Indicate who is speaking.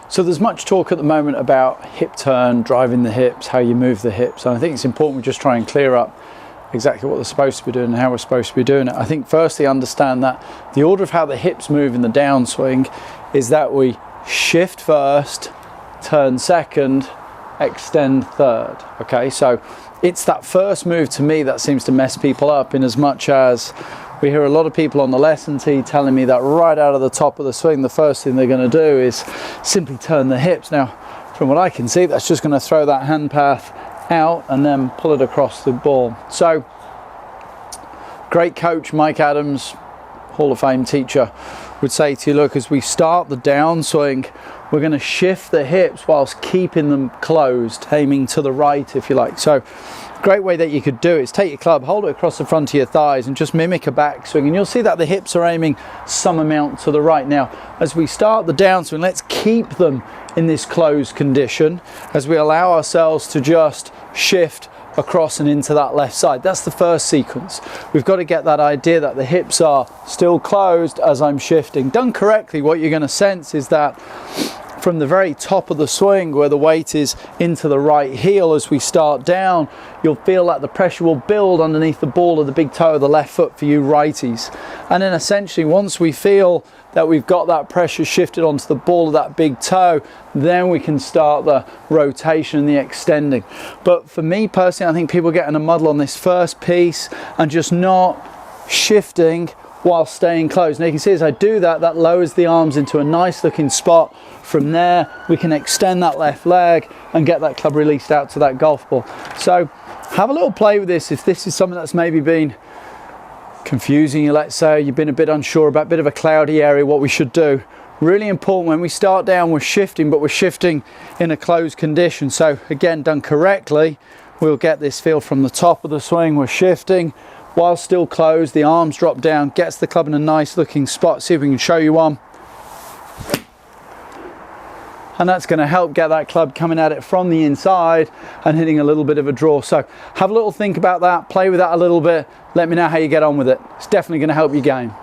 Speaker 1: So there's much talk at the moment about hip turn, driving the hips, how you move the hips. And I think it's important we just try and clear up exactly what they're supposed to be doing and how we're supposed to be doing it. I think firstly understand that the order of how the hips move in the downswing is that we shift first, turn second, extend third. Okay, so it's that first move to me that seems to mess people up, in as much as we hear a lot of people on the lesson tee telling me that right out of the top of the swing, the first thing they're going to do is simply turn the hips. Now, from what I can see, that's just going to throw that hand path out and then pull it across the ball. So, great coach Mike Adams, Hall of Fame teacher, would say to you, look, as we start the downswing, we're going to shift the hips whilst keeping them closed, aiming to the right, if you like. So, great way that you could do it is take your club, hold it across the front of your thighs and just mimic a backswing, and you'll see that the hips are aiming some amount to the right. Now, as we start the downswing, let's keep them in this closed condition as we allow ourselves to just shift across and into that left side. That's the first sequence. We've got to get that idea that the hips are still closed as I'm shifting. Done correctly, what you're going to sense is that from the very top of the swing, where the weight is into the right heel, as we start down, you'll feel that the pressure will build underneath the ball of the big toe of the left foot for you righties. And then essentially, once we feel that we've got that pressure shifted onto the ball of that big toe, then we can start the rotation and the extending. But for me personally, I think people get in a muddle on this first piece and just not shifting while staying closed. Now you can see as I do that, that lowers the arms into a nice looking spot. From there, we can extend that left leg and get that club released out to that golf ball. So have a little play with this. If this is something that's maybe been confusing you, let's say you've been a bit unsure about, a bit of a cloudy area, what we should do. Really important, when we start down, we're shifting, but we're shifting in a closed condition. So again, done correctly, we'll get this feel from the top of the swing. We're shifting while still closed, the arms drop down, gets the club in a nice looking spot. See if we can show you one. And that's going to help get that club coming at it from the inside and hitting a little bit of a draw. So have a little think about that, play with that a little bit, let me know how you get on with it. It's definitely going to help your game.